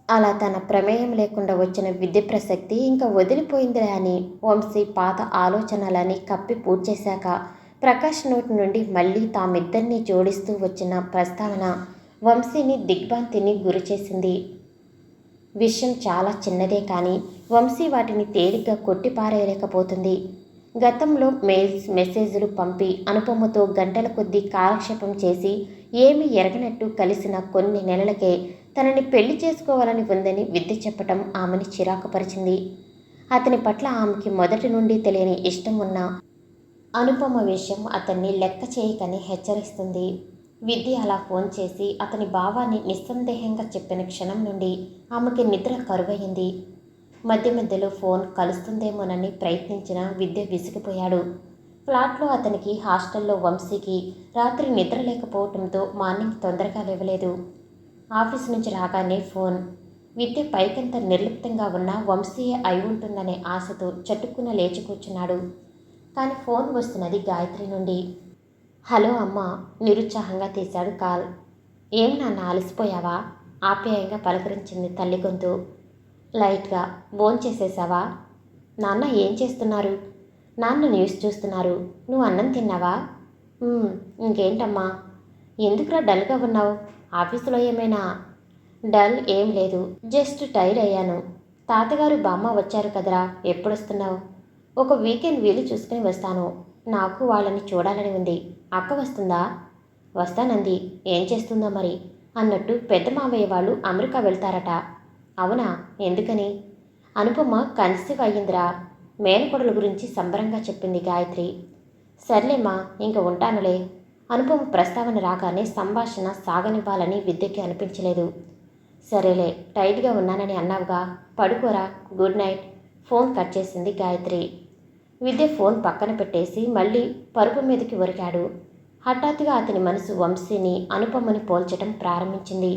అలా తన ప్రమేయం లేకుండా వచ్చిన విద్య ప్రసక్తి ఇంకా వదిలిపోయిందిలే అని వంశీ పాత ఆలోచనలని కప్పి పూడ్చేశాక ప్రకాష్ నోటి నుండి మళ్ళీ తామిద్దరినీ జోడిస్తూ వచ్చిన ప్రస్తావన వంశీని దిగ్భ్రాంతిని గురిచేసింది. విషయం చాలా చిన్నదే కానీ వంశీ వాటిని తేలిగ్గా కొట్టిపారేయలేకపోతుంది. గతంలో మెయిల్స్ మెసేజ్లు పంపి అనుపమతో గంటల కొద్దీ కాలక్షేపం చేసి ఏమీ ఎరగనట్టు కలిసిన కొన్ని నెలలకే తనని పెళ్లి చేసుకోవాలని ఉందని విద్య చెప్పటం ఆమెని చిరాకుపరిచింది. అతని పట్ల ఆమెకి మొదటి నుండి తెలియని ఇష్టం ఉన్న అనుపమ విషయం అతన్ని లెక్క చేయకని హెచ్చరిస్తుంది. విద్య అలా ఫోన్ చేసి అతని భావాన్ని నిస్సందేహంగా చెప్పిన క్షణం నుండి ఆమెకి నిద్ర కరువయింది. మధ్య మధ్యలో ఫోన్ కలుస్తుందేమోనని ప్రయత్నించిన విద్య విసిగిపోయాడు. ఫ్లాట్లో అతనికి, హాస్టల్లో వంశీకి రాత్రి నిద్ర లేకపోవడంతో మార్నింగ్ తొందరగా లేవలేదు. ఆఫీస్ నుంచి రాగానే ఫోన్. విద్య పైకంత నిర్లిప్తంగా ఉన్న వంశీయే అయి ఉంటుందనే ఆశతో చటుక్కున లేచి కూర్చున్నాడు. కానీ ఫోన్ వస్తున్నది గాయత్రి నుండి. హలో అమ్మ, నిరుత్సాహంగా తీశాడు కాల్. ఏం నాన్న, అలసిపోయావా? ఆప్యాయంగా పలకరించింది తల్లి గొంతు. లైట్గా. భోంచేసేసావా? నాన్న ఏం చేస్తున్నారు? నాన్న న్యూస్ చూస్తున్నారు. నువ్వు అన్నం తిన్నావా? ఇంకేంటమ్మా? ఎందుకురా డల్గా ఉన్నావు? ఆఫీసులో ఏమైనా? డల్ ఏం లేదు, జస్ట్ టైర్డ్ అయ్యాను. తాతగారు బామ్మ వచ్చారు కదరా, ఎప్పుడొస్తున్నావు? ఒక వీకెండ్ వీలు చూసుకుని వస్తాను. నాకు వాళ్ళని చూడాలని ఉంది. అక్క వస్తుందా? వస్తానంది. ఏం చేస్తుందో మరి అన్నట్టు పెద్ద మావయ్య వాళ్ళు అమెరికా వెళ్తారట. అవునా? ఎందుకని? అనుపమ కన్సీవ్ అయ్యిందిరా. మేనకొడల గురించి సంబరంగా చెప్పింది గాయత్రి. సర్లేమ్మా, ఇంక ఉంటానులే. అనుపమ ప్రస్తావన రాగానే సంభాషణ సాగనివ్వాలని విద్యకి అనిపించలేదు. సరేలే, టైట్గా ఉన్నానని అన్నావుగా, పడుకోరా. Good night. ఫోన్ కట్ చేసింది గాయత్రి. విద్య ఫోన్ పక్కన పెట్టేసి మళ్ళీ పరుపు మీదకి ఒరిగాడు. హఠాత్తుగా అతని మనసు వంశీని, అనుపమని పోల్చటం ప్రారంభించింది.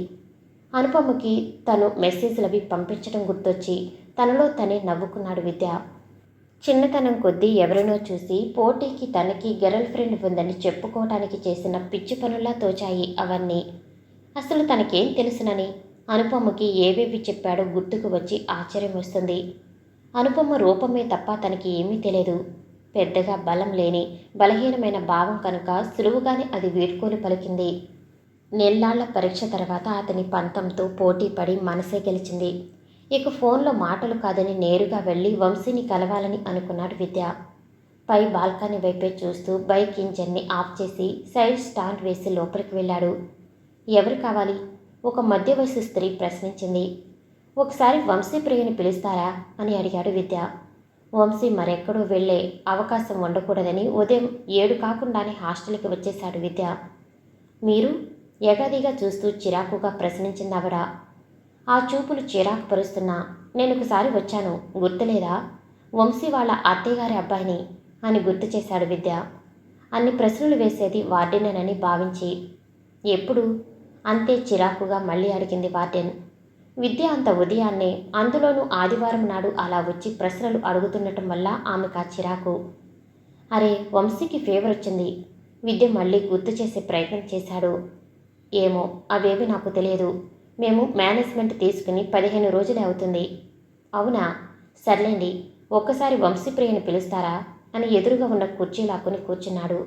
అనుపమకి తను మెసేజ్లవి పంపించడం గుర్తొచ్చి తనలో తనే నవ్వుకున్నాడు విద్య. చిన్నతనం కొద్దీ ఎవరినో చూసి పోటీకి తనకి గర్ల్ ఫ్రెండ్ ఉందని చెప్పుకోవటానికి చేసిన పిచ్చి పనుల్లా తోచాయి అవన్నీ. అసలు తనకేం తెలుసునని అనుపమకి ఏవేవి చెప్పాడో గుర్తుకు వచ్చి ఆశ్చర్యం వస్తుంది. అనుపమ రూపమే తప్ప తనకి ఏమీ తెలియదు. పెద్దగా బలం లేని బలహీనమైన భావం కనుక సులువుగానే అది వీడ్కోలు పలికింది. నెల్లాళ్ల పరీక్ష తర్వాత అతని పంతంతో పోటీ పడి మనసే గెలిచింది. ఇక ఫోన్లో మాటలు కాదని నేరుగా వెళ్ళి వంశీని కలవాలని అనుకున్నాడు విద్య. పై బాల్కనీ వైపే చూస్తూ బైక్ ఇంజన్ని ఆఫ్ చేసి సైడ్ స్టాండ్ వేసి లోపలికి వెళ్ళాడు. ఎవరు కావాలి? ఒక మధ్య వయసు స్త్రీ ప్రశ్నించింది. ఒకసారి వంశీ ప్రియని పిలుస్తారా అని అడిగాడు విద్య. వంశీ మరెక్కడో వెళ్ళే అవకాశం ఉండకూడదని ఉదయం 7 కాకుండానే హాస్టల్కి వచ్చేశాడు విద్య. మీరు? ఎగాదిగా చూస్తూ చిరాకుగా ప్రశ్నించింది ఆవిడ. ఆ చూపులు చిరాకు పరుస్తున్నా. నేనొకసారి వచ్చాను, గుర్తులేదా? వంశీ వాళ్ళ అత్తయ్యగారి అబ్బాయిని అని గుర్తు చేశాడు విద్య. అన్ని ప్రశ్నలు వేసేది వార్డెనేనని భావించి. ఎప్పుడు? అంతే చిరాకుగా మళ్ళీ అడిగింది వార్డెన్. విద్య అంత ఉదయాన్నే, అందులోనూ ఆదివారం నాడు అలా వచ్చి ప్రశ్నలు అడుగుతుండటం వల్ల ఆమెకు ఆ చిరాకు. అరే, వంశీకి ఫీవర్ వచ్చింది. విద్య మళ్ళీ గుర్తు చేసే ప్రయత్నం చేశాడు. ఏమో, అవేవి నాకు తెలియదు. మేము మేనేజ్మెంట్ తీసుకుని 15 రోజులే అవుతుంది. అవునా? సర్లేండి, ఒక్కసారి వంశీప్రియని పిలుస్తారా అని ఎదురుగా ఉన్న కుర్చీ లాక్కుని కూర్చున్నాడు.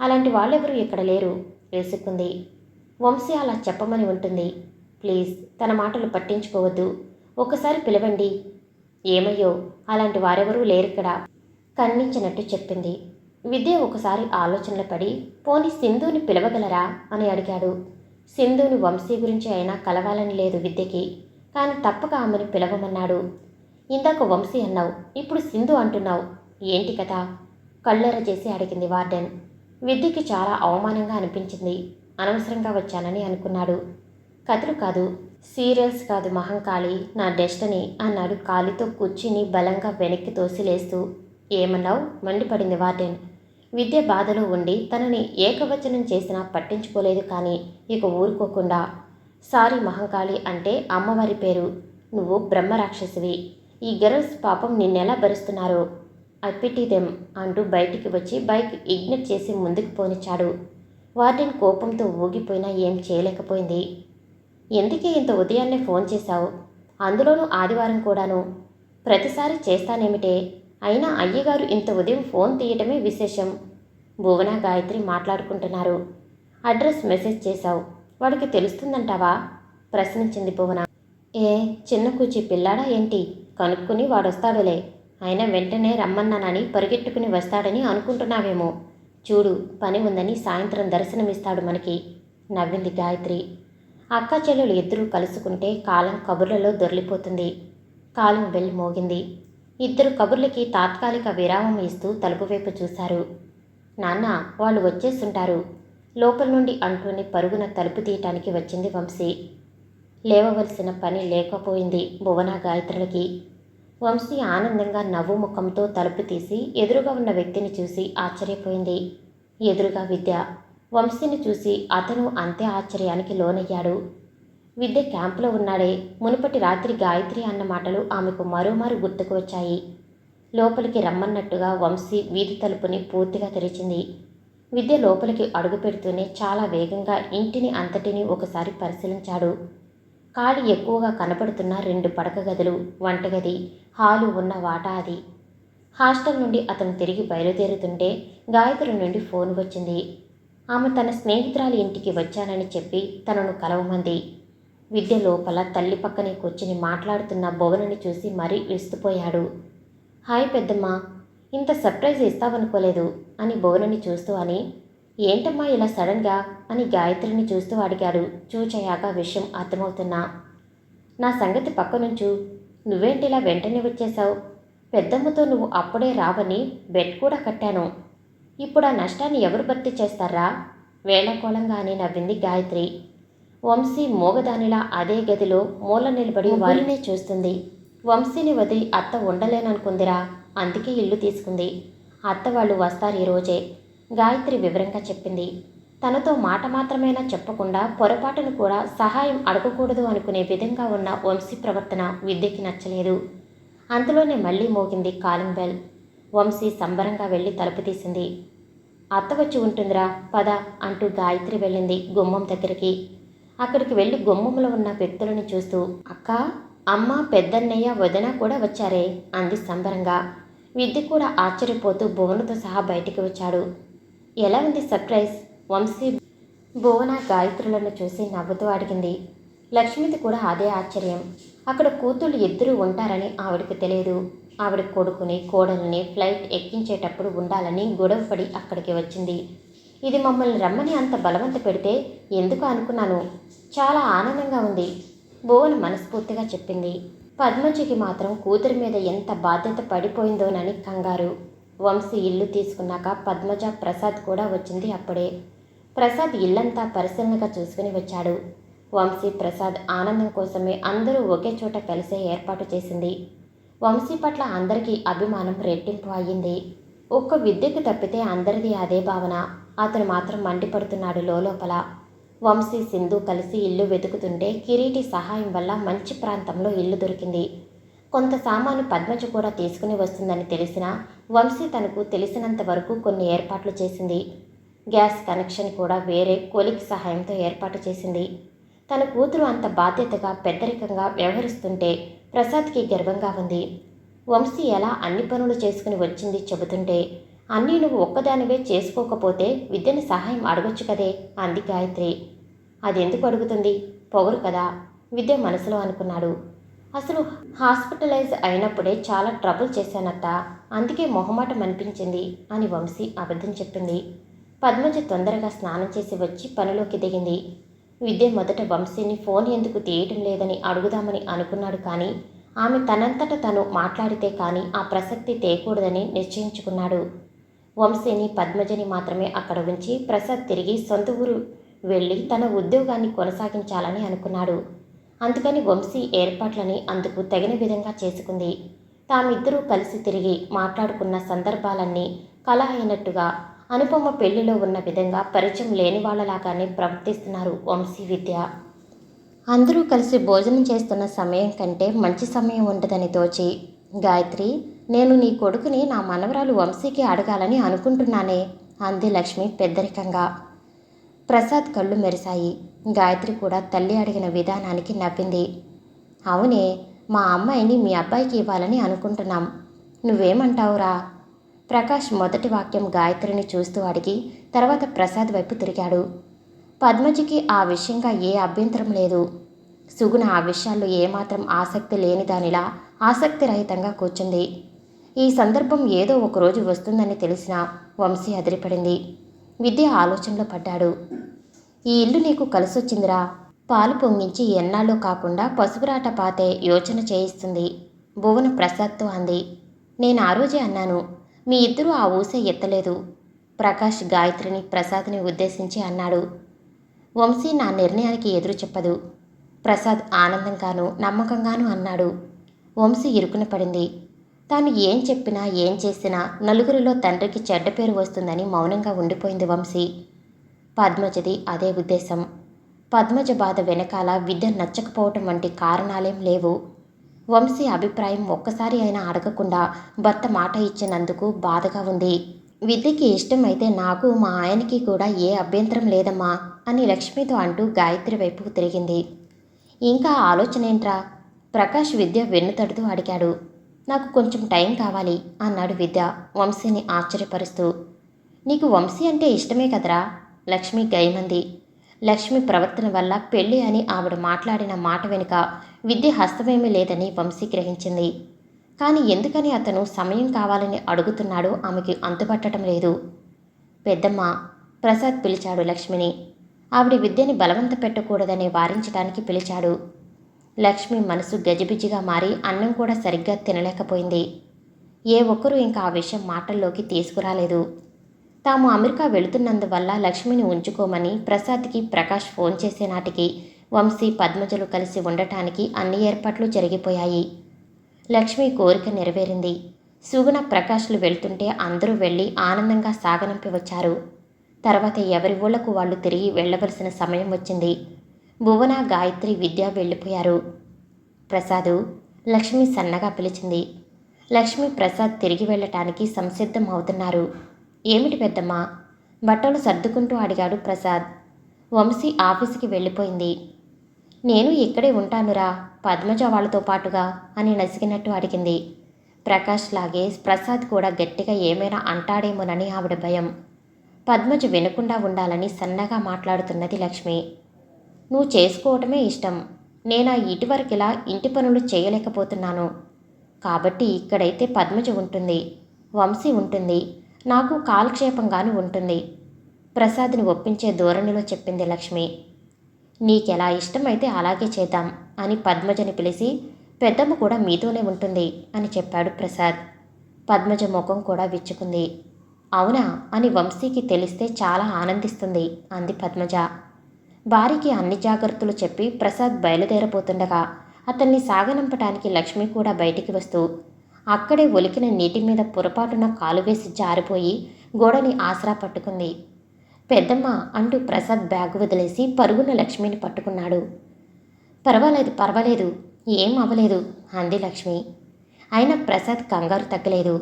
అలాంటి వాళ్ళెవరూ ఇక్కడ లేరు వేసుకుంది. వంశీ అలా చెప్పమని ఉంటుంది. ప్లీజ్, తన మాటలు పట్టించుకోవద్దు. ఒక్కసారి పిలవండి. ఏమయ్యో, అలాంటి వారెవరూ లేరిక్కడ ఖండించినట్టు చెప్పింది. విద్య ఒకసారి ఆలోచనలు పడి, పోనీ సింధుని పిలవగలరా అని అడిగాడు. సింధుని వంశీ గురించి అయినా కలవాలని లేదు విద్యకి, కానీ తప్పక ఆమెను పిలవమన్నాడు. ఇందాక వంశీ అన్నావు, ఇప్పుడు సింధు అంటున్నావు, ఏంటి కదా? కళ్ళెర చేసి అడిగింది వార్డెన్. విద్యకి చాలా అవమానంగా అనిపించింది. అనవసరంగా వచ్చానని అనుకున్నాడు. కథలు కాదు, సీరియల్స్ కాదు మహంకాళి, నా డెస్టినీ అన్నాడు కాలితో కుర్చీని బలంగా వెనక్కి తోసిలేస్తూ. ఏమన్నావు? మండిపడింది వార్డెన్. విద్య బాధలో ఉండి తనని ఏకవచనం చేసినా పట్టించుకోలేదు. కానీ ఇక ఊరుకోకుండా, సారీ మహంకాళి అంటే అమ్మవారి పేరు. నువ్వు బ్రహ్మరాక్షసివి. ఈ గర్ల్స్ పాపం నిన్నెలా భరిస్తున్నారో. ఐ పిటీ దెమ్ అంటూ బయటికి వచ్చి బైక్ ఇగ్నిట్ చేసి ముందుకు పోనిచ్చాడు. వార్డెన్ కోపంతో ఊగిపోయినా ఏం చేయలేకపోయింది. ఎందుకే ఇంత ఉదయాన్నే ఫోన్ చేశావు? అందులోనూ ఆదివారం కూడాను. ప్రతిసారి చేస్తానేమిటే, అయినా అయ్యగారు ఇంత ఉదయం ఫోన్ తీయటమే విశేషం. భువన గాయత్రి మాట్లాడుకుంటున్నారు. అడ్రస్ మెసేజ్ చేశావు, వాడికి తెలుస్తుందంటావా? ప్రశ్నించింది భువన. ఏ చిన్న కూచి పిల్లాడా ఏంటి? కనుక్కుని వాడొస్తాడులే. అయినా వెంటనే రమ్మన్నానని పరిగెట్టుకుని వస్తాడని అనుకుంటున్నావేమో. చూడు, పని ఉందని సాయంత్రం దర్శనమిస్తాడు మనకి, నవ్వింది గాయత్రి. అక్క చెల్లెలు ఇద్దరూ కలుసుకుంటే కాలం కబుర్లలో దొర్లిపోతుంది. కాలం బెల్ మోగింది. ఇద్దరు కబుర్లకి తాత్కాలిక విరామం ఇస్తూ తలుపు వైపు చూశారు. నాన్న, వాళ్ళు వచ్చేస్తుంటారు, లోపల నుండి అంటూనే పరుగున తలుపు తీయటానికి వచ్చింది వంశీ. లేవవలసిన పని లేకపోయింది భువన గాయత్రులకి. వంశీ ఆనందంగా నవ్వు ముఖంతో తలుపు తీసి ఎదురుగా ఉన్న వ్యక్తిని చూసి ఆశ్చర్యపోయింది. ఎదురుగా విద్య. వంశీని చూసి అతను అంతే ఆశ్చర్యానికి లోనయ్యాడు. విద్య క్యాంపులో ఉన్నాడే. మునుపటి రాత్రి గాయత్రి అన్న మాటలు ఆమెకు మరోమారు గుర్తుకు వచ్చాయి. లోపలికి రమ్మన్నట్టుగా వంశీ వీధి తలుపుని పూర్తిగా తెరిచింది. విద్య లోపలికి అడుగు పెడుతూనే చాలా వేగంగా ఇంటిని అంతటినీ ఒకసారి పరిశీలించాడు. ఖాళీ ఎక్కువగా కనపడుతున్న 2 పడక గదులు, వంటగది, హాలు ఉన్న వాటా అది. హాస్టల్ నుండి అతను తిరిగి బయలుదేరుతుంటే గాయత్రి నుండి ఫోన్ వచ్చింది. ఆమె తన స్నేహితురాలి ఇంటికి వచ్చానని చెప్పి తనను కలవమంది. విద్య లోపల తల్లి పక్కనే కూర్చుని మాట్లాడుతున్న భువనని చూసి మరీ విస్తుపోయాడు. హాయ్ పెద్దమ్మ, ఇంత సర్ప్రైజ్ ఇస్తావనుకోలేదు అని భువనని చూస్తూ అని. ఏంటమ్మా ఇలా సడన్గా అని గాయత్రిని చూస్తూ అడిగాడు. చూచయాక విషయం అర్థమవుతున్నా. నా సంగతి పక్కనుంచు, నువ్వేంటిలా వెంటనే వచ్చేశావు? పెద్దమ్మతో నువ్వు అప్పుడే రావని బెడ్ కూడా కట్టాను. ఇప్పుడు ఆ నష్టాన్ని ఎవరు భర్తీ చేస్తారా? వేళకోళంగానే నవ్వింది గాయత్రి. వంశీ మోగదానిలా అదే గదిలో మూల నిలబడి వారినే చూస్తుంది. వంశీని వదిలి అత్త ఉండలేననుకుందిరా, అందుకే ఇల్లు తీసుకుంది. అత్త వాళ్ళు వస్తారు ఈరోజే, గాయత్రి వివరంగా చెప్పింది. తనతో మాట మాత్రమేనా చెప్పకుండా పొరపాటును కూడా సహాయం అడగకూడదు అనుకునే విధంగా ఉన్న వంశీ ప్రవర్తన విద్యకి నచ్చలేదు. అంతలోనే మళ్ళీ మోగింది కాలింగ్ బెల్. వంశీ సంబరంగా వెళ్ళి తలుపు తీసింది. అత్త వచ్చి ఉంటుందిరా, పద అంటూ గాయత్రి వెళ్ళింది గుమ్మం దగ్గరికి. అక్కడికి వెళ్ళి గుమ్మంలో ఉన్న వ్యక్తులను చూస్తూ, అక్క, అమ్మ, పెద్దన్నయ్య, వదిన కూడా వచ్చారే అంది సంబరంగా. విద్య కూడా ఆశ్చర్యపోతూ భువనతో సహా బయటికి వచ్చాడు. ఎలా ఉంది సర్ప్రైజ్? వంశీ భువన గాయత్రులను చూసి నవ్వుతూ అడిగింది. లక్ష్మిది కూడా అదే ఆశ్చర్యం. అక్కడ కూతుళ్ళు ఇద్దరూ ఉంటారని ఆవిడకి తెలియదు. ఆవిడ కొడుకుని కోడల్ని ఫ్లైట్ ఎక్కించేటప్పుడు ఉండాలని గొడవపడి అక్కడికి వచ్చింది. ఇది మమ్మల్ని రమ్మని అంత బలవంత పెడితే ఎందుకు అనుకున్నాను. చాలా ఆనందంగా ఉంది, భువన మనస్ఫూర్తిగా చెప్పింది. పద్మజకి మాత్రం కూతురి మీద ఎంత బాధ్యత పడిపోయిందోనని కంగారు. వంశీ ఇల్లు తీసుకున్నాక పద్మజ, ప్రసాద్ కూడా వచ్చింది అప్పుడే. ప్రసాద్ ఇల్లంతా పరిశీలనగా చూసుకుని వచ్చాడు. వంశీ, ప్రసాద్ ఆనందం కోసమే అందరూ ఒకే చోట కలిసే ఏర్పాటు చేసింది. వంశీ పట్ల అందరికీ అభిమానం రెట్టింపు అయ్యింది. ఒక్క విద్యకు తప్పితే అందరిది అదే భావన. అతను మాత్రం మండిపడుతున్నాడు లోపల. వంశీ, సింధు కలిసి ఇల్లు వెతుకుతుంటే కిరీటి సహాయం వల్ల మంచి ప్రాంతంలో ఇల్లు దొరికింది. కొంత సామాను పద్మజ కూడా తీసుకుని వస్తుందని తెలిసినా వంశీ తనకు తెలిసినంత వరకు కొన్ని ఏర్పాట్లు చేసింది. గ్యాస్ కనెక్షన్ కూడా వేరే కొలిక్ సహాయంతో ఏర్పాటు చేసింది. తన కూతురు అంత బాధ్యతగా పెద్దరికంగా వ్యవహరిస్తుంటే ప్రసాద్కి గర్వంగా ఉంది. వంశీ ఎలా అన్ని పనులు చేసుకుని వచ్చింది చెబుతుంటే, అన్నీ నువ్వు ఒక్కదానివే చేసుకోకపోతే విద్యని సహాయం అడగొచ్చు కదే అంది గాయత్రి. అదెందుకు అడుగుతుంది, పొగరు కదా, విద్య మనసులో అనుకున్నాడు. అసలు హాస్పిటలైజ్ అయినప్పుడే చాలా ట్రబుల్ చేశానత్త, అందుకే మొహమాటం అనిపించింది అని వంశీ అబద్ధం చెప్పింది. పద్మజ తొందరగా స్నానం చేసి వచ్చి పనిలోకి దిగింది. విద్య మొదట వంశీని ఫోన్ ఎందుకు తీయటం లేదని అడుగుదామని అనుకున్నాడు. కానీ ఆమె తనంతట తను మాట్లాడితే కానీ ఆ ప్రసక్తి తేయకూడదని నిశ్చయించుకున్నాడు. వంశీని, పద్మజని మాత్రమే అక్కడ ఉంచి ప్రసాద్ తిరిగి సొంత ఊరు వెళ్ళి తన ఉద్యోగాన్ని కొనసాగించాలని అనుకున్నాడు. అందుకని వంశీ ఏర్పాట్లని అందుకు తగిన విధంగా చేసుకుంది. తామిద్దరూ కలిసి తిరిగి మాట్లాడుకున్న సందర్భాలన్నీ కళ అయినట్టుగా, అనుపమ పెళ్లిలో ఉన్న విధంగా పరిచయం లేని వాళ్ళలాగానే ప్రవర్తిస్తున్నారు వంశీ, విద్య. అందరూ కలిసి భోజనం చేస్తున్న సమయం కంటే మంచి సమయం ఉండదని తోచి, గాయత్రి, నేను నీ కొడుకుని నా మనవరాలు వంశీకి అడగాలని అనుకుంటున్నానే అంది లక్ష్మి పెద్దరికంగా. ప్రసాద్ కళ్ళు మెరిశాయి. గాయత్రి కూడా తల్లి అడిగిన విధానానికి నవ్వింది. అవునే, మా అమ్మాయిని మీ అబ్బాయికి ఇవ్వాలని అనుకుంటున్నాం. నువ్వేమంటావురా? ప్రకాష్ మొదటి వాక్యం గాయత్రిని చూస్తూ అడిగి తర్వాత ప్రసాద్ వైపు తిరిగాడు. పద్మజకి ఆ విషయంగా ఏ అభ్యంతరం లేదు. సుగుణ ఆ విషయాల్లో ఏమాత్రం ఆసక్తి లేనిదానిలా ఆసక్తిరహితంగా కూర్చుంది. ఈ సందర్భం ఏదో ఒకరోజు వస్తుందని తెలిసినా వంశీ అదిరిపడింది. విద్య ఆలోచనలో పడ్డాడు. ఈ ఇల్లు నీకు కలిసొచ్చిందిరా. పాలు పొంగించి ఎన్నాళ్ళో కాకుండా పసుపురాట పాతే యోచన చేయిస్తుంది భువన ప్రసాద్తో అంది. నేను ఆ రోజే అన్నాను, మీ ఇద్దరూ ఆ ఊసే ఎత్తలేదు. ప్రకాష్ గాయత్రిని ప్రసాద్ని ఉద్దేశించి అన్నాడు. వంశీ నా నిర్ణయానికి ఎదురు చెప్పదు. ప్రసాద్ ఆనందంగానూ నమ్మకంగానూ అన్నాడు. వంశీ ఇరుకున పడింది. తాను ఏం చెప్పినా ఏం చేసినా నలుగురిలో తండ్రికి చెడ్డ పేరు వస్తుందని మౌనంగా ఉండిపోయింది వంశీ. పద్మజది అదే ఉద్దేశం. పద్మజ బాధ వెనకాల విద్య నచ్చకపోవటం వంటి కారణాలేం లేవు. వంశీ అభిప్రాయం ఒక్కసారి అయినా అడగకుండా భర్త మాట ఇచ్చినందుకు బాధగా ఉంది. విద్యకి ఇష్టమైతే నాకు మా ఆయనకి కూడా ఏ అభ్యంతరం లేదమ్మా అని లక్ష్మితో అంటూ గాయత్రి వైపుకు తిరిగింది. ఇంకా ఆలోచనేంట్రా? ప్రకాష్ విద్య వెన్నుతడుతూ అడిగాడు. నాకు కొంచెం టైం కావాలి అన్నాడు విద్య వంశీని ఆశ్చర్యపరుస్తూ. నీకు వంశీ అంటే ఇష్టమే కదరా? లక్ష్మి గైమంది. లక్ష్మి ప్రవర్తన వల్ల పెళ్ళి అని ఆవిడ మాట్లాడిన మాట వెనుక విద్య హస్తమేమీ లేదని వంశీ గ్రహించింది. కానీ ఎందుకని అతను సమయం కావాలని అడుగుతున్నాడో ఆమెకి అంతుపట్టడం లేదు. పెద్దమ్మ, ప్రసాద్ పిలిచాడు లక్ష్మిని. ఆవిడ విద్యని బలవంత పెట్టకూడదని వారించడానికి పిలిచాడు. లక్ష్మి మనసు గజిబిజిగా మారి అన్నం కూడా సరిగ్గా తినలేకపోయింది. ఏ ఒక్కరూ ఇంకా ఆ విషయం మాటల్లోకి తీసుకురాలేదు. తాము అమెరికా వెళుతున్నందువల్ల లక్ష్మిని ఉంచుకోమని ప్రసాద్కి ప్రకాష్ ఫోన్ చేసే నాటికి వంశీ పద్మజలు కలిసి ఉండటానికి అన్ని ఏర్పాట్లు జరిగిపోయాయి. లక్ష్మి కోరిక నెరవేరింది. సుగుణ ప్రకాష్లు వెళ్తుంటే అందరూ వెళ్ళి ఆనందంగా సాగనంపి వచ్చారు. తర్వాత ఎవరి ఊళ్లకు వాళ్ళు తిరిగి వెళ్లవలసిన సమయం వచ్చింది. భువన, గాయత్రి, విద్య వెళ్ళిపోయారు. ప్రసాదు, లక్ష్మి సన్నగా పిలిచింది. లక్ష్మి, ప్రసాద్ తిరిగి వెళ్ళటానికి సంసిద్ధం అవుతున్నారు. ఏమిటి పెద్దమ్మా? బట్టలు సర్దుకుంటూ అడిగాడు ప్రసాద్. వంశీ ఆఫీసుకి వెళ్ళిపోయింది. నేను ఇక్కడే ఉంటానురా పద్మజ వాళ్ళతో పాటుగా అని నసిగినట్టు అడిగింది. ప్రకాష్ లాగే ప్రసాద్ కూడా గట్టిగా ఏమైనా అంటాడేమోనని ఆవిడ భయం. పద్మజ వినకుండా ఉండాలని సన్నగా మాట్లాడుతున్నది లక్ష్మి. నువ్వు చేసుకోవటమే ఇష్టం. నేనా ఇటువరకిలా ఇంటి పనులు చేయలేకపోతున్నాను. కాబట్టి ఇక్కడైతే పద్మజ ఉంటుంది, వంశీ ఉంటుంది, నాకు కాలక్షేపంగాను ఉంటుంది. ప్రసాద్ని ఒప్పించే ధోరణిలో చెప్పింది లక్ష్మి. నీకెలా ఇష్టమైతే అలాగే చేద్దాం అని పద్మజని పిలిచి, పెద్దమ్మ కూడా మీతోనే ఉంటుంది అని చెప్పాడు ప్రసాద్. పద్మజ ముఖం కూడా విచ్చుకుంది. అవునా అని వంశీకి తెలిస్తే చాలా ఆనందిస్తుంది అంది పద్మజ. భార్యకి అన్ని జాగ్రత్తలు చెప్పి ప్రసాద్ బయలుదేరబోతుండగా అతన్ని సాగనంపటానికి లక్ష్మి కూడా బయటికి వస్తూ అక్కడే ఒలికిన నీటి మీద పొరపాటున కాలు వేసి జారిపోయి గోడని ఆసరా పట్టుకుంది. పెద్దమ్మ అంటూ ప్రసాద్ బ్యాగ్ వదిలేసి పరుగున లక్ష్మిని పట్టుకున్నాడు. పర్వాలేదు పర్వాలేదు, ఏం అవ్వలేదు అంది లక్ష్మి. అయినా ప్రసాద్ కంగారు తగ్గలేదు.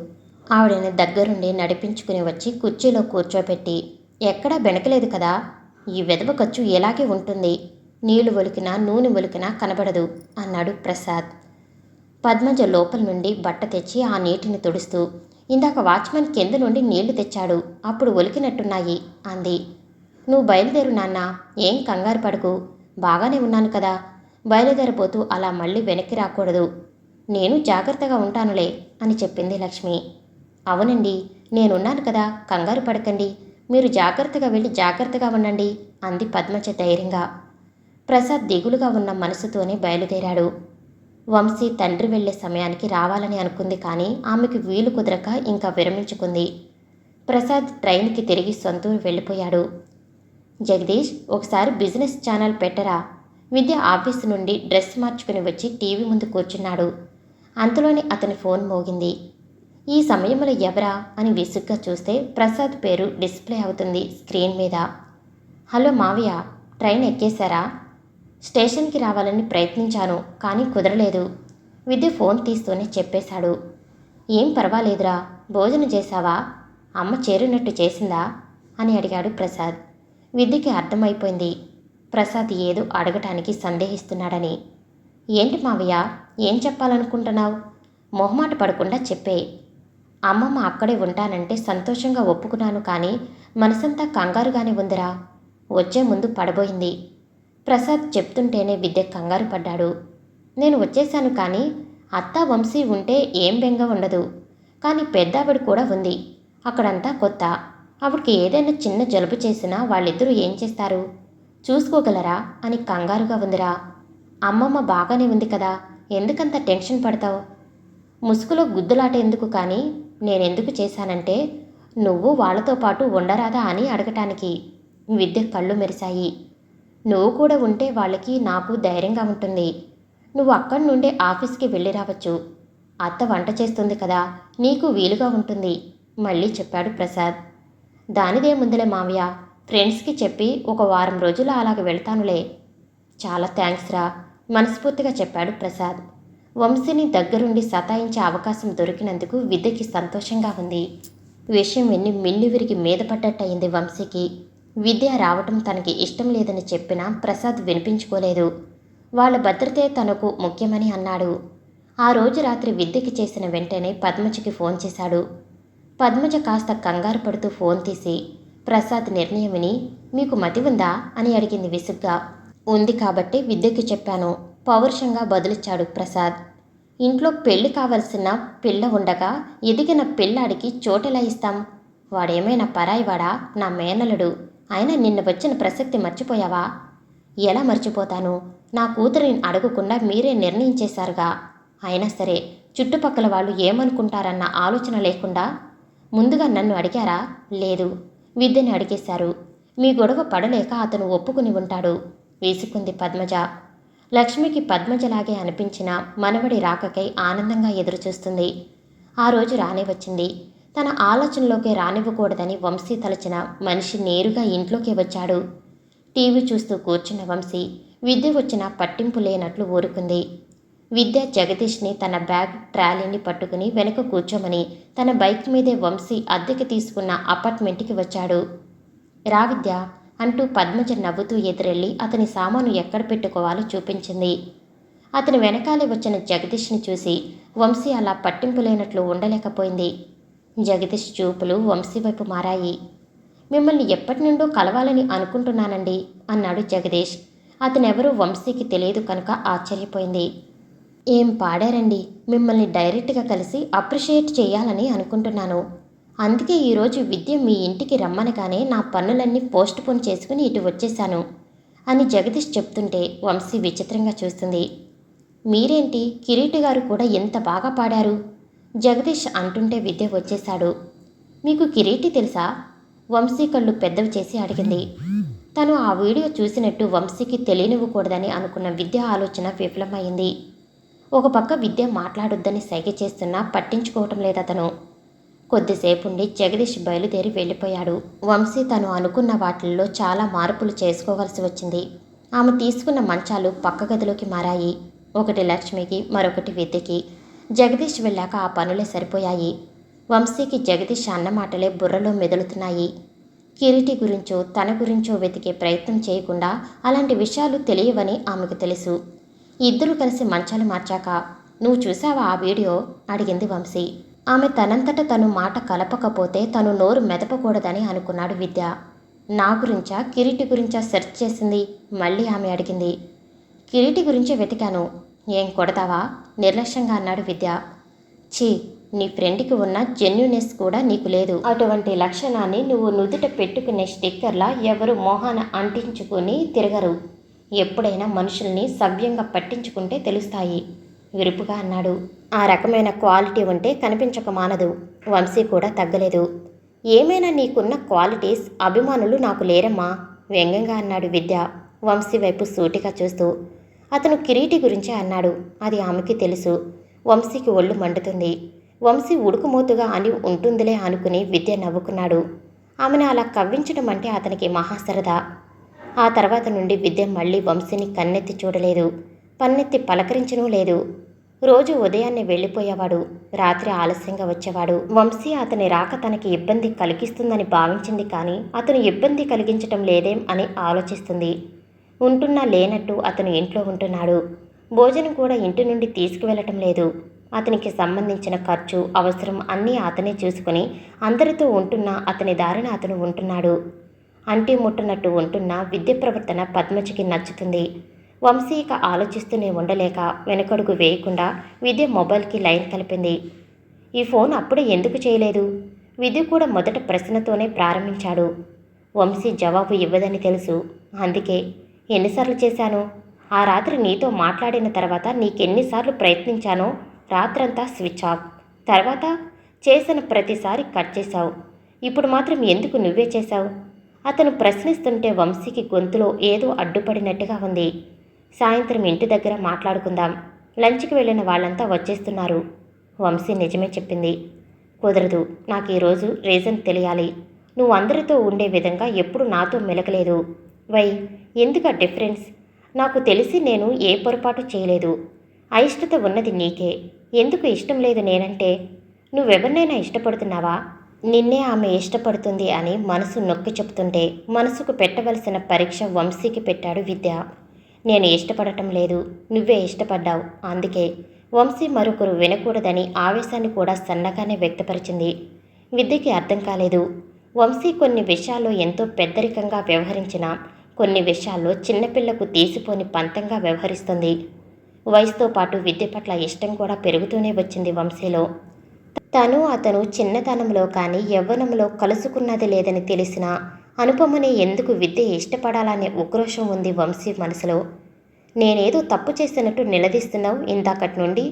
ఆవిడని దగ్గరుండి నడిపించుకుని వచ్చి కుర్చీలో కూర్చోపెట్టి, ఎక్కడా బెణకలేదు కదా, ఈ వెధవ ఖర్చు ఎలాగే ఉంటుంది, నీళ్లు ఒలికినా నూనె ఒలికినా కనబడదు అన్నాడు ప్రసాద్. పద్మజ లోపల నుండి బట్ట తెచ్చి ఆ నీటిని తుడుస్తూ, ఇందాక వాచ్మెన్ కింద నుండి నీళ్లు తెచ్చాడు, అప్పుడు ఒలికినట్టున్నాయి అంది. నువ్వు బయలుదేరు నాన్న, ఏం కంగారు పడకు, బాగానే ఉన్నాను కదా, బయలుదేరబోతూ అలా మళ్ళీ వెనక్కి రాకూడదు, నేను జాగ్రత్తగా ఉంటానులే అని చెప్పింది లక్ష్మి. అవునండి, నేనున్నాను కదా, కంగారు పడకండి, మీరు జాగ్రత్తగా వెళ్ళి జాగ్రత్తగా ఉండండి అంది పద్మజ ధైర్యంగా. ప్రసాద్ దిగులుగా ఉన్న మనసుతోనే బయలుదేరాడు. వంశీ తండ్రి వెళ్లే సమయానికి రావాలని అనుకుంది, కానీ ఆమెకు వీలు కుదరక ఇంకా విరమించుకుంది. ప్రసాద్ ట్రైన్కి తిరిగి సొంతూరు వెళ్ళిపోయాడు. జగదీష్, ఒకసారి బిజినెస్ ఛానల్ పెట్టరా? విద్య ఆఫీసు నుండి డ్రెస్ మార్చుకుని వచ్చి టీవీ ముందు కూర్చున్నాడు. అంతలోనే అతని ఫోన్ మోగింది. ఈ సమయంలో ఎవరా అని విసుగ్గా చూస్తే ప్రసాద్ పేరు డిస్ప్లే అవుతుంది స్క్రీన్ మీద. హలో మావయ్య, ట్రైన్ ఎక్కేశారా? స్టేషన్కి రావాలని ప్రయత్నించాను, కానీ కుదరలేదు. విద్య ఫోన్ తీస్తూనే చెప్పేశాడు. ఏం పర్వాలేదురా, భోజనం చేశావా? అమ్మ చేరినట్టు చేసిందా అని అడిగాడు ప్రసాద్. విద్యకి అర్థమైపోయింది ప్రసాద్ ఏదో అడగటానికి సందేహిస్తున్నాడని. ఏంటి మావయ్య, ఏం చెప్పాలనుకుంటున్నావు? మొహమాట పడకుండా చెప్పే. అమ్మమ్మ అక్కడే ఉంటానంటే సంతోషంగా ఒప్పుకున్నాను, కానీ మనసంతా కంగారుగానే ఉందిరా. వచ్చే ముందు పడబోయింది. ప్రసాద్ చెప్తుంటేనే విద్య కంగారు పడ్డాడు. నేను వచ్చేశాను, కానీ అత్తా వంశీ ఉంటే ఏం బెంగ ఉండదు. కానీ పెద్దావిడ కూడా ఉంది. అక్కడంతా కొత్త. ఆవిడకి ఏదైనా చిన్న జలుబు చేసినా వాళ్ళిద్దరూ ఏం చేస్తారు? చూసుకోగలరా అని కంగారుగా ఉందిరా. అమ్మమ్మ బాగానే ఉంది కదా, ఎందుకంత టెన్షన్ పడతావు? ముసుగులో గుద్దులాట ఎందుకు, కానీ నేనెందుకు చేశానంటే నువ్వు వాళ్ళతో పాటు ఉండరాదా అని అడగటానికి. విద్య కళ్ళు మెరిశాయి. నువ్వు కూడా ఉంటే వాళ్ళకి నాకు ధైర్యంగా ఉంటుంది. నువ్వు అక్కడి నుండే ఆఫీస్కి వెళ్ళి రావచ్చు. అత్త వంట చేస్తుంది కదా, నీకు వీలుగా ఉంటుంది మళ్ళీ చెప్పాడు ప్రసాద్. దానిదేముందిలే మావయ్య, ఫ్రెండ్స్కి చెప్పి ఒక వారం రోజులు అలాగ వెళ్తానులే. చాలా థ్యాంక్స్ రా, మనస్ఫూర్తిగా చెప్పాడు ప్రసాద్. వంశీని దగ్గరుండి సతాయించే అవకాశం దొరికినందుకు విద్యకి సంతోషంగా ఉంది. విషయం విని మిల్లి విరిగి మీద పడ్డట్టయింది వంశీకి. విద్య రావటం తనకి ఇష్టం లేదని చెప్పినా ప్రసాద్ వినిపించుకోలేదు. వాళ్ళ భద్రతే తనకు ముఖ్యమని అన్నాడు. ఆ రోజు రాత్రి విద్యకి చేసిన వెంటనే పద్మజకి ఫోన్ చేశాడు. పద్మజ కాస్త కంగారు పడుతూ ఫోన్ తీసి ప్రసాద్ నిర్ణయం విని, మీకు మతి ఉందా అని అడిగింది విసుగ్గా. ఉంది కాబట్టి విద్యకి చెప్పాను, పౌరుషంగా బదులిచ్చాడు ప్రసాద్. ఇంట్లో పెళ్లి కావలసిన పిల్ల ఉండగా ఎదిగిన పిల్లాడికి చోటెలా ఇస్తాం? వాడేమైనా పరాయివాడా? నా మేనలుడు. అయినా నిన్న వచ్చిన ప్రసక్తి మర్చిపోయావా? ఎలా మర్చిపోతాను? నా కూతురిని అడగకుండా మీరే నిర్ణయించేశారుగా. అయినా సరే చుట్టుపక్కల వాళ్ళు ఏమనుకుంటారన్న ఆలోచన లేకుండా ముందుగా నన్ను అడిగారా? లేదు, విద్యని అడిగేశారు. మీ గొడవ పడలేక అతను ఒప్పుకుని ఉంటాడు వేసుకుంది పద్మజ. లక్ష్మికి పద్మజలాగే అనిపించిన మనవడి రాకకై ఆనందంగా ఎదురుచూస్తుంది. ఆ రోజు రానే వచ్చింది. తన ఆలోచనలోకే రానివ్వకూడదని వంశీ తలచిన మనిషి నేరుగా ఇంట్లోకి వచ్చాడు. టీవీ చూస్తూ కూర్చున్న వంశీ విద్య వచ్చినా పట్టింపు లేనట్లు ఊరుకుంది. విద్య జగదీష్ని తన బ్యాగ్ ట్రాలీని పట్టుకుని వెనక కూర్చోమని తన బైక్ మీదే వంశీ అద్దెకి తీసుకున్న అపార్ట్మెంట్కి వచ్చాడు. రా విద్య అంటూ పద్మజ నవ్వుతూ ఎదురెళ్ళి అతని సామాను ఎక్కడ పెట్టుకోవాలో చూపించింది. అతని వెనకాలే వచ్చిన జగదీష్ని చూసి వంశీ అలా పట్టింపు లేనట్లు ఉండలేకపోయింది. జగదీష్ చూపులు వంశీ వైపు మారాయి. మిమ్మల్ని ఎప్పటి నుండో కలవాలని అనుకుంటున్నానండి అన్నాడు జగదీష్. అతనెవరూ వంశీకి తెలియదు కనుక ఆశ్చర్యపోయింది. ఏం పాడారండి, మిమ్మల్ని డైరెక్ట్గా కలిసి అప్రిషియేట్ చేయాలని అనుకుంటున్నాను. అందుకే ఈరోజు విద్య మీ ఇంటికి రమ్మనగానే నా పనులన్నీ పోస్ట్ పోన్ చేసుకుని ఇటు వచ్చేశాను అని జగదీష్ చెప్తుంటే వంశీ విచిత్రంగా చూస్తుంది. మీరేంటి, కిరీటి గారు కూడా ఎంత బాగా పాడారు జగదీష్ అంటుంటే విద్య వచ్చేశాడు. మీకు కిరీటి తెలుసా? వంశీ కళ్ళు పెద్దవి చేసి అడిగింది. తను ఆ వీడియో చూసినట్టు వంశీకి తెలియనివ్వకూడదని అనుకున్న విద్య ఆలోచన విఫలమైంది. ఒక పక్క విద్య మాట్లాడొద్దని సైగ చేస్తున్నా పట్టించుకోవటం లేదతను. కొద్దిసేపుండి జగదీష్ బయలుదేరి వెళ్ళిపోయాడు. వంశీ తను అనుకున్న వాటిల్లో చాలా మార్పులు చేసుకోవాల్సి వచ్చింది. ఆమె తీసుకున్న మంచాలు పక్క గదిలోకి మారాయి. ఒకటి లక్ష్మికి, మరొకటి విద్యకి. జగదీష్ వెళ్ళాక ఆ పనులే సరిపోయాయి. వంశీకి జగదీష్ అన్న మాటలే బుర్రలో మెదులుతున్నాయి. కిరీటి గురించో తన గురించో వెతికే ప్రయత్నం చేయకుండా అలాంటి విషయాలు తెలియవని ఆమెకు తెలుసు. ఇద్దరూ కలిసి మంచాలు మార్చాక, నువ్వు చూసావా ఆ వీడియో అడిగింది వంశీ. ఆమె తనంతట తను మాట కలపకపోతే తను నోరు మెదపకూడదని అనుకున్నాడు విద్య. నా గురించా, కిరీటి గురించా సెర్చ్ చేసింది మళ్ళీ ఆమె అడిగింది. కిరీటి గురించే వెతికాను. ఏం కొడతావా నిర్లక్ష్యంగా అన్నాడు విద్య. ఛీ, నీ ఫ్రెండ్కి ఉన్న జెన్యునెస్ కూడా నీకు లేదు. అటువంటి లక్షణాన్ని నువ్వు నుదుట పెట్టుకునే స్టిక్కర్లా ఎవరు మోహాన అంటించుకుని తిరగరు. ఎప్పుడైనా మనుషుల్ని సవ్యంగా పట్టించుకుంటే తెలుస్తాయి విరుపుగా అన్నాడు. ఆ రకమైన క్వాలిటీ ఉంటే కనిపించక మానదు. వంశీ కూడా తగ్గలేదు. ఏమైనా నీకున్న క్వాలిటీస్ అభిమానులు నాకు లేరమ్మా వ్యంగ్యంగా అన్నాడు విద్య వంశీ వైపు సూటిగా చూస్తూ. అతను కిరీటి గురించే అన్నాడు. అది ఆమెకి తెలుసు. వంశీకి ఒళ్ళు మండుతుంది. వంశీ ఉడుకుమోతుగా అని ఉంటుందిలే అనుకుని విద్య నవ్వుకున్నాడు. ఆమెను అలా కవ్వించడం అంటే అతనికి మహాసరదా. ఆ తర్వాత నుండి విద్య మళ్ళీ వంశీని కన్నెత్తి చూడలేదు, పన్నెత్తి పలకరించనూ లేదు. రోజు ఉదయాన్నే వెళ్ళిపోయేవాడు, రాత్రి ఆలస్యంగా వచ్చేవాడు. వంశీ అతని రాక తనకి ఇబ్బంది కలిగిస్తుందని భావించింది, కానీ అతను ఇబ్బంది కలిగించటం లేదేం అని ఆలోచిస్తుంది. ఉంటున్నా లేనట్టు అతను ఇంట్లో ఉంటున్నాడు. భోజనం కూడా ఇంటి నుండి తీసుకువెళ్ళటం లేదు. అతనికి సంబంధించిన ఖర్చు, అవసరం అన్నీ అతనే చూసుకుని అందరితో ఉంటున్నా అతని దారిన అతను ఉంటున్నాడు. అంటి ముట్టనట్టు ఉంటున్న విద్య ప్రవర్తన పద్మజకి నచ్చుతుంది. వంశీ ఇక ఆలోచిస్తూనే ఉండలేక వెనకడుగు వేయకుండా విద్య మొబైల్కి లైన్ కలిపింది. ఈ ఫోన్ అప్పుడే ఎందుకు చేయలేదు? విద్య కూడా మొదట ప్రశ్నతోనే ప్రారంభించాడు. వంశీ జవాబు ఇవ్వదని తెలుసు. అందుకే ఎన్నిసార్లు చేశాను? ఆ రాత్రి నీతో మాట్లాడిన తర్వాత నీకెన్నిసార్లు ప్రయత్నించానో. రాత్రంతా స్విచ్ ఆఫ్. తర్వాత చేసిన ప్రతిసారి కట్ చేశావు. ఇప్పుడు మాత్రం ఎందుకు నువ్వే చేశావు? అతను ప్రశ్నిస్తుంటే వంశీకి గొంతులో ఏదో అడ్డుపడినట్టుగా ఉంది. సాయంత్రం ఇంటి దగ్గర మాట్లాడుకుందాం. లంచ్కి వెళ్ళిన వాళ్ళంతా వచ్చేస్తున్నారు. వంశీ నిజమే చెప్పింది. కుదరదు. నాకు ఈరోజు రీజన్ తెలియాలి. నువ్వు అందరితో ఉండే విధంగా ఎప్పుడు నాతో మెలకలేదు. వై? ఎందుకు ఆ డిఫరెన్స్? నాకు తెలిసి నేను ఏ పొరపాటు చేయలేదు. అయిష్టత ఉన్నది నీకే. ఎందుకు ఇష్టం లేదు నేనంటే? నువ్వెవరినైనా ఇష్టపడుతున్నావా? నిన్నే ఆమె ఇష్టపడుతుంది అని మనసు నొక్కి చెప్తుంటే మనసుకు పెట్టవలసిన పరీక్ష వంశీకి పెట్టాడు విద్య. నేను ఇష్టపడటం లేదు, నువ్వే ఇష్టపడ్డావు. అందుకే వంశీ మరొకరు వినకూడదని ఆవేశాన్ని కూడా సన్నగానే వ్యక్తపరిచింది. విద్యకి అర్థం కాలేదు. వంశీ కొన్ని విషయాల్లో ఎంతో పెద్దరికంగా వ్యవహరించినా కొన్ని విషయాల్లో చిన్నపిల్లకు తీసిపోని పంతంగా వ్యవహరిస్తుంది. వయసుతో పాటు విద్య పట్ల ఇష్టం కూడా పెరుగుతూనే వచ్చింది వంశీలో. తను అతను చిన్నతనంలో కానీ యవ్వనంలో కలుసుకున్నది లేదని తెలిసినా అనుపమని ఎందుకు విద్య ఇష్టపడాలనే ఉక్రోషం ఉంది వంశీ మనసులో. నేనేదో తప్పు చేసినట్టు నిలదీస్తున్నావు ఇందాకటి నుండి.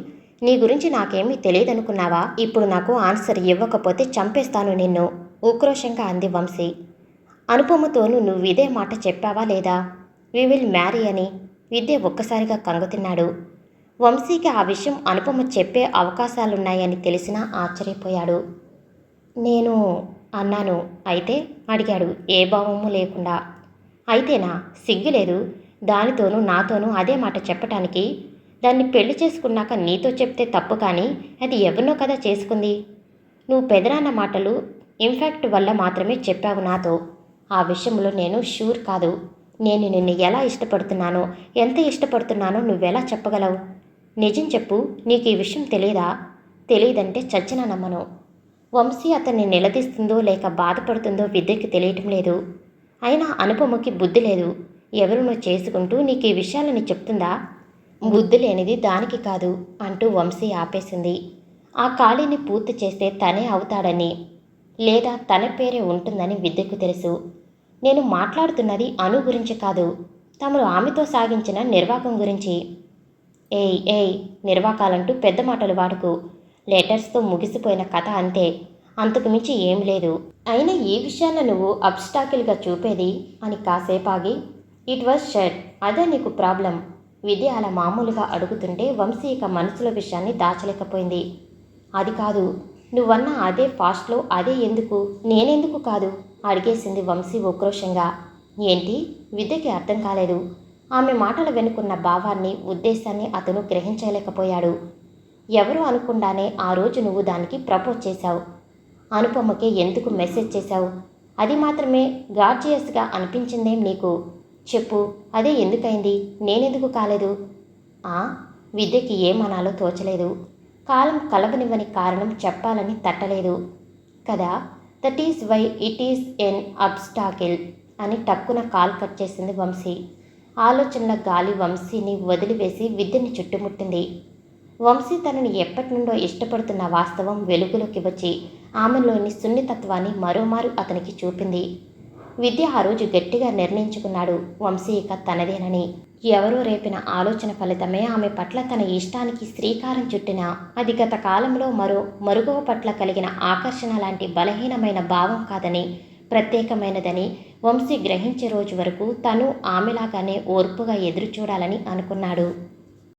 నీ గురించి నాకేమీ తెలియదనుకున్నావా? ఇప్పుడు నాకు ఆన్సర్ ఇవ్వకపోతే చంపేస్తాను నిన్ను, ఉక్రోషంగా అంది వంశీ. అనుపమతోనూ నువ్వు ఇదే మాట చెప్పావా లేదా? వి విల్ మ్యారీ అని. విద్య ఒక్కసారిగా కంగుతిన్నాడు. వంశీకి ఆ విషయం అనుపమ చెప్పే అవకాశాలున్నాయని తెలిసినా ఆశ్చర్యపోయాడు. నేను అన్నాను. అయితే? అడిగాడు ఏ భావము లేకుండా. అయితేనా? సిగ్గులేదు? దానితోనూ నాతోనూ అదే మాట చెప్పటానికి. దాన్ని పెళ్లి చేసుకున్నాక నీతో చెప్తే తప్పు, కానీ అది ఎవరినో కదా చేసుకుంది. నువ్వు పెదనాన్న మాటలు ఇంఫాక్ట్ వల్ల మాత్రమే చెప్పావు నాతో. ఆ విషయంలో నేను షూర్ కాదు. నేను నిన్ను ఎలా ఇష్టపడుతున్నానో, ఎంత ఇష్టపడుతున్నానో నువ్వెలా చెప్పగలవు? నిజం చెప్పు, నీకు ఈ విషయం తెలియదా? తెలియదంటే చచ్చినా నమ్మను. వంశీ అతన్ని నిలదీస్తుందో లేక బాధపడుతుందో విద్యకి తెలియటం లేదు. అయినా అనుపమకి బుద్ధి లేదు. ఎవరినో చేసుకుంటూ నీకు ఈ విషయాలని చెప్తుందా? బుద్ధి లేనిది దానికి కాదు అంటూ వంశీ ఆపేసింది. ఆ ఖాళీని పూర్తి చేస్తే తనే అవుతాడని, లేదా తన పేరే ఉంటుందని విద్యకు తెలుసు. నేను మాట్లాడుతున్నది అను గురించి కాదు, తమరు ఆమెతో సాగించిన నిర్వాకం గురించి. ఏయ్ నిర్వాకాలంటూ పెద్ద మాటలు వాడుకు. లెటర్స్తో ముగిసిపోయిన కథ అంతే, అంతకు మించి ఏం లేదు. అయినా ఈ విషయాన్ని నువ్వు అబ్స్టాకిల్గా చూపేది అని కాసేపు ఆగి, ఇట్ వాజ్ షర్ట్, అదే నీకు ప్రాబ్లం? విద్య అలా మామూలుగా అడుగుతుంటే వంశీ ఇక మనసులో విషయాన్ని దాచలేకపోయింది. అది కాదు, నువ్వన్న అదే ఫాస్ట్లో అదే ఎందుకు, నేనెందుకు కాదు అడిగేసింది వంశీ ఉక్రోషంగా. ఏంటి? విద్యకి అర్థం కాలేదు. ఆమె మాటల వెనుకున్న భావాన్ని, ఉద్దేశాన్ని అతను గ్రహించలేకపోయాడు. ఎవరు అనుకుండానే ఆ రోజు నువ్వు దానికి ప్రపోజ్ చేశావు. అనుపమకే ఎందుకు మెసేజ్ చేశావు? అది మాత్రమే గార్జియస్గా అనిపించిందేం నీకు? చెప్పు, అదే ఎందుకైంది? నేనెందుకు కాలేదు? విద్యకి ఏమనాలో తోచలేదు. కాలం కలవనివ్వని కారణం చెప్పాలని తట్టలేదు కదా. That is why it is an obstacle అని టక్కున కాల్ కట్ చేసింది వంశీ. ఆలోచనల గాలి వంశీని వదిలివేసి విద్యని చుట్టుముట్టింది. వంశీ తనని ఎప్పటి నుండో ఇష్టపడుతున్న వాస్తవం వెలుగులోకి వచ్చి ఆమెలోని సున్నితత్వాన్ని మరోమారు అతనికి చూపింది. విద్య ఆ రోజు గట్టిగా నిర్ణయించుకున్నాడు వంశీ ఇక తనదేనని. ఎవరో రేపిన ఆలోచన ఫలితమే ఆమె పట్ల తన ఇష్టానికి శ్రీకారం చుట్టినా అది గత కాలంలో మరుగవ పట్ల కలిగిన ఆకర్షణ లాంటి బలహీనమైన భావం కాదని, ప్రత్యేకమైనదని వంశీ గ్రహించే రోజు వరకు తను ఆమెలాగానే ఓర్పుగా ఎదురుచూడాలని అనుకున్నాడు.